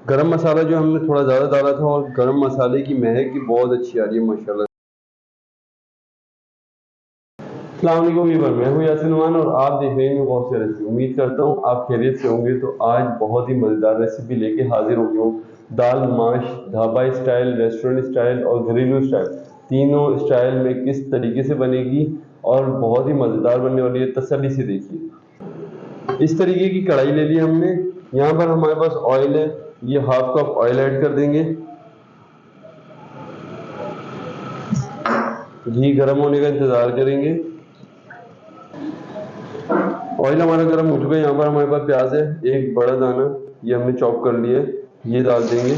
गरम मसाला जो हमने थोड़ा ज़्यादा डाला था और गरम मसाले की महक भी बहुत अच्छी आ रही है माशाल्लाह। अस्सलाम वालेकुम व्यूअर, मैं हूं यासिन नुमान और आप देख रहे हैं गौस रेसिपी। उम्मीद करता हूं आप खैरियत से होंगे। तो आज बहुत ही मज़ेदार रेसिपी लेके हाजिर हो गया हूं। दाल माश ढाबा स्टाइल, रेस्टोरेंट स्टाइल और घरेलू स्टाइल, तीनों स्टाइल में किस तरीके से बनेगी और बहुत ही मज़ेदार बनने वाली है। तसल्ली से देखिए। इस तरीके की कढ़ाई ले ली हमने। यहाँ पर हमारे पास ऑयल है, ये हाफ कप ऑयल ऐड कर देंगे। घी गर्म होने का इंतज़ार करेंगे। ऑयल हमारा गर्म हो चुका है। यहाँ पर हमारे पास प्याज है, एक बड़ा दाना, ये हमने चॉप कर लिया है, ये डाल देंगे।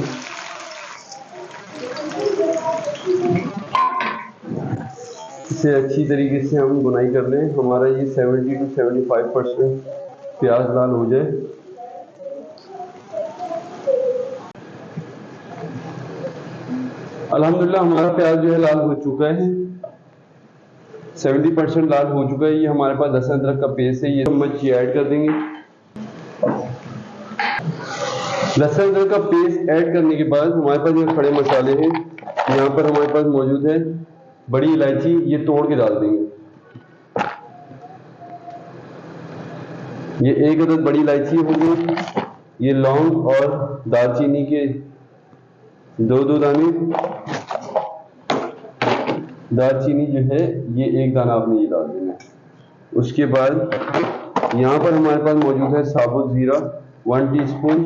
इसे अच्छी तरीके से हम बुनाई कर लें। हमारा ये 70 to 75% प्याज लाल हो जाए। अल्हम्दुलिल्लाह हमारा प्याज जो है लाल हो चुका है, 70% लाल हो चुका है। ये हमारे पास लहसुन अदरक का पेस्ट है, ये चम्मच ये ऐड कर देंगे। लहसुन अदरक का पेस्ट ऐड करने के बाद हमारे पास ये खड़े मसाले हैं। यहाँ पर हमारे पास मौजूद है बड़ी इलायची, ये तोड़ के डाल देंगे। ये एक अदद बड़ी इलायची होगी। ये लौंग और दालचीनी के दो दाने। दालचीनी जो है ये एक दाना आपने ये डाल देना। उसके बाद यहाँ पर हमारे पास मौजूद है साबुत जीरा 1 टीस्पून।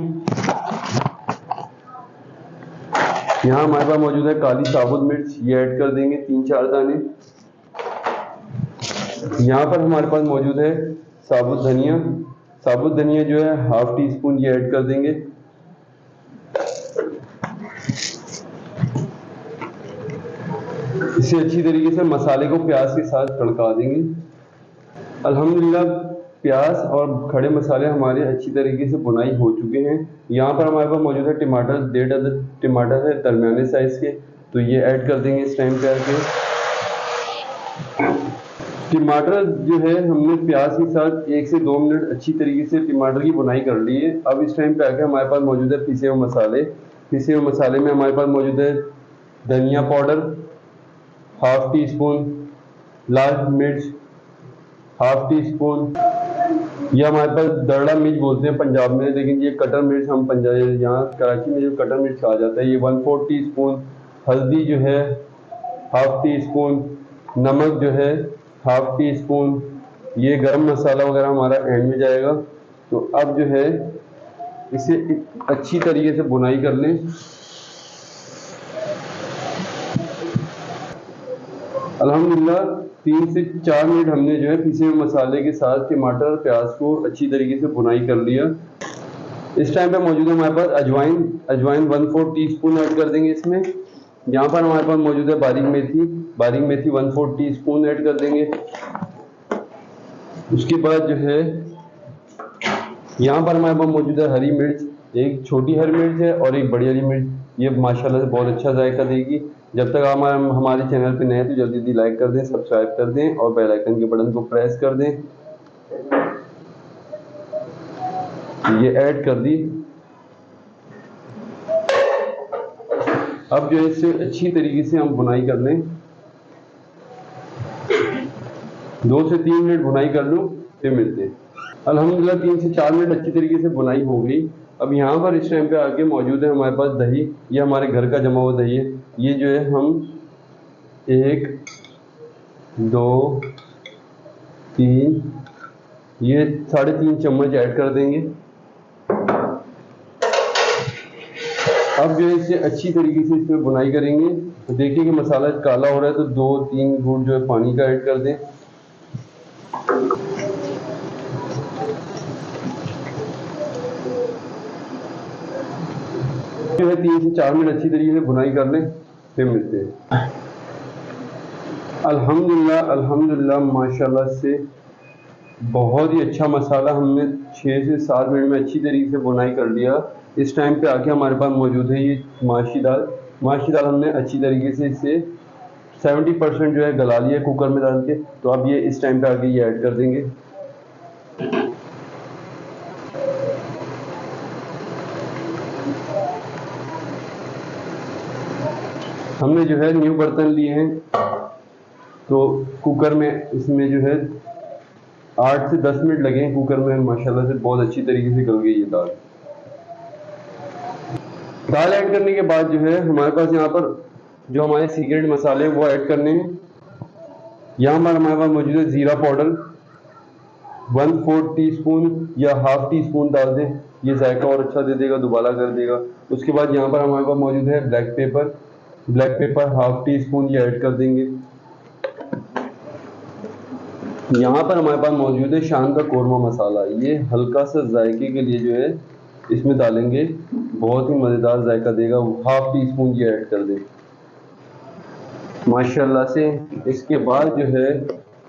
यहाँ हमारे पास मौजूद है काली साबुत मिर्च, ये ऐड कर देंगे 3-4 दाने। यहाँ पर हमारे पास मौजूद है साबुत धनिया। साबुत धनिया जो है हाफ टी स्पून ये ऐड कर देंगे। इसे अच्छी तरीके से मसाले को प्याज के साथ तड़का देंगे। अल्हम्दुलिल्लाह प्याज और खड़े मसाले हमारे अच्छी तरीके से बुनाई हो चुके हैं। यहाँ पर हमारे पास मौजूद है टमाटर, 1.5 अदद टमाटर है दरमियाने साइज के, तो ये ऐड कर देंगे इस टाइम पे आके। टमाटर जो है हमने प्याज के साथ 1 से 2 मिनट अच्छी तरीके से टमाटर की बुनाई कर ली है। अब इस टाइम पे आके हमारे पास मौजूद है पिसे हुए मसाले। पिसे हुए मसाले में हमारे पास मौजूद है धनिया पाउडर हाफ टी स्पून, लाल मिर्च हाफ टी स्पून, ये हमारे पास दरड़ा मिर्च बोलते हैं पंजाब में, लेकिन ये कटर मिर्च हम पंजाब यहाँ कराची में जो कटर मिर्च कहा जाता है, ये 1/4 टी स्पून। हल्दी जो है हाफ टी स्पून। नमक जो है हाफ टी स्पून। ये गरम मसाला वगैरह हमारा एंड में जाएगा। तो अब जो है इसे अच्छी तरीके से बुनाई कर लें। अल्हम्दुलिल्लाह 3 से 4 मिनट हमने जो है पिसे हुए मसाले के साथ टमाटर प्याज को अच्छी तरीके से बुनाई कर लिया। इस टाइम पे मौजूद है हमारे पास अजवाइन। अजवाइन 1/4 टी स्पून ऐड कर देंगे इसमें। यहाँ पर हमारे पास मौजूद है बारीक मेथी। बारीक मेथी 1/4 टी स्पून ऐड कर देंगे। उसके बाद जो है यहाँ पर हमारे पास मौजूद है हरी मिर्च। एक छोटी हरी मिर्च है और एक बड़ी हरी मिर्च, ये माशाल्लाह से बहुत अच्छा जायका देगी। जब तक आप हमारे चैनल पे नए हैं तो जल्दी जल्दी लाइक कर दें, सब्सक्राइब कर दें और बेल आइकन के बटन को प्रेस कर दें। ये ऐड कर दी। अब जो है इससे अच्छी तरीके से हम बुनाई कर लें। 2 से 3 मिनट बुनाई कर लूँ फिर मिलते हैं। अल्हम्दुलिल्लाह 3 से 4 मिनट अच्छी तरीके से बुनाई हो गई। अब यहाँ पर इस टाइम पे आगे मौजूद है हमारे पास दही। ये हमारे घर का जमा हुआ दही है। ये जो है हम 1, 2, 3, ये 3.5 चम्मच ऐड कर देंगे। अब जो है इसे अच्छी तरीके से इसमें बुनाई करेंगे। तो देखिए कि मसाला काला हो रहा है तो 2-3 घूंट जो है पानी का ऐड कर दें। जो है 3 से 4 मिनट अच्छी तरीके से बुनाई कर लें फिर मिलते हैं। अल्हम्दुलिल्लाह माशाल्लाह से बहुत ही अच्छा मसाला हमने 6 से 7 मिनट में अच्छी तरीके से बुनाई कर लिया। इस टाइम पे आके हमारे पास मौजूद है ये माशी दाल। माशी दाल हमने अच्छी तरीके से इसे 70% जो है गला लिया कुकर में डाल के। तो अब ये इस टाइम पे आके ये ऐड कर देंगे। हमने जो है न्यू बर्तन लिए हैं, तो कुकर में इसमें जो है 8 से 10 मिनट लगे हैं कुकर में। माशाल्लाह से बहुत अच्छी तरीके से गल गई ये दाल। दाल ऐड करने के बाद जो है हमारे पास यहाँ पर जो हमारे सीक्रेट मसाले हैं वो ऐड करने हैं। यहाँ पर हमारे पास मौजूद है जीरा पाउडर 1/4 टीस्पून या हाफ टी स्पून डाल दें, ये जायका और अच्छा दे देगा, दुबाला कर देगा। उसके बाद यहाँ पर हमारे पास मौजूद है black pepper half tea spoon ये ऐड कर देंगे। यहाँ पर हमारे पास मौजूद है शान का कोरमा मसाला, ये हल्का सा जायके के लिए जो है इसमें डालेंगे, बहुत ही मज़ेदार जायका देगा। हाफ टी स्पून ये ऐड कर दें माशाल्लाह से। इसके बाद जो है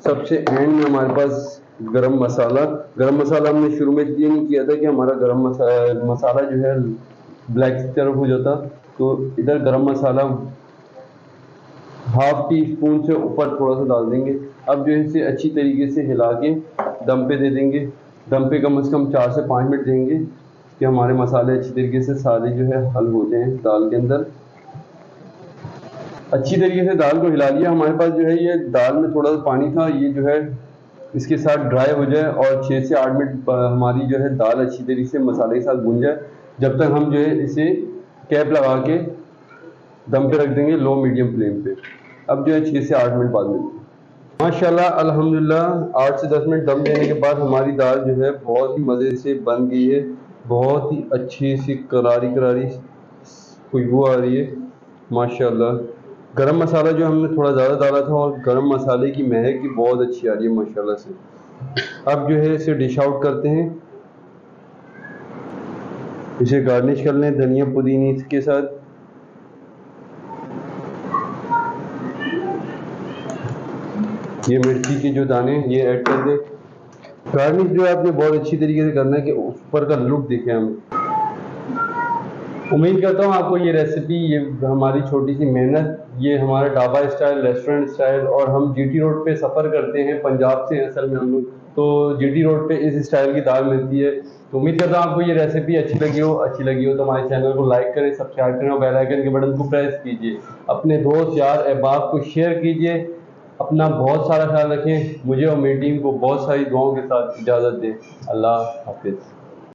सबसे एंड में हमारे पास गरम मसाला हमने शुरू में ये नहीं किया था कि हमारा गरम मसाला जो है ब्लैक की तरफ हो जाता, तो इधर गरम मसाला हाफ टी स्पून से ऊपर थोड़ा सा डाल देंगे। अब जो है इसे अच्छी तरीके से हिला के दम पे दे देंगे। दम पे कम से कम 4 से 5 मिनट देंगे कि हमारे मसाले अच्छी तरीके से सारे जो है हल हो जाएं दाल के अंदर। अच्छी तरीके से दाल को हिला लिया। हमारे पास जो है ये दाल में थोड़ा सा पानी था, ये जो है इसके साथ ड्राई हो जाए और 6 से 8 मिनट हमारी जो है दाल अच्छी तरीके से मसाले के साथ भुन जाए, जब तक हम जो है इसे कैप लगा के दम पे रख देंगे लो मीडियम फ्लेम पे। अब जो है 6 से 8 मिनट बाद मिलते हैं। माशाल्लाह अल्हम्दुलिल्लाह 8 से 10 मिनट दम देने के बाद हमारी दाल जो है बहुत ही मज़े से बन गई है। बहुत ही अच्छी सी करारी खुशबू आ रही है माशाल्लाह। गरम मसाला जो हमने थोड़ा ज़्यादा डाला था और गरम मसाले की महक भी बहुत अच्छी आ रही है माशाल्लाह से। अब जो है इसे डिश आउट करते हैं, इसे गार्निश कर लें धनिया पुदीने के साथ। ये मिर्ची के जो दाने ये ऐड कर दें। गार्निश जो है आपने बहुत अच्छी तरीके से करना है कि ऊपर का लुक देखें हम। उम्मीद करता हूँ आपको ये रेसिपी, ये हमारी छोटी सी मेहनत, ये हमारा ढाबा स्टाइल रेस्टोरेंट स्टाइल, और हम जीटी रोड पे सफ़र करते हैं पंजाब से असल में हम लोग, तो जीटी रोड पे इस स्टाइल की दाल मिलती है। तो उम्मीद करता हूँ आपको ये रेसिपी अच्छी लगी हो तो हमारे चैनल को लाइक करें, सब्सक्राइब करें और बेल आइकन के बटन को प्रेस कीजिए। अपने दोस्त यार अहबाब को शेयर कीजिए। अपना बहुत सारा ख्याल रखें। मुझे और मेरी टीम को बहुत सारी दुआओं के साथ इजाज़त दें। अल्लाह हाफिज़।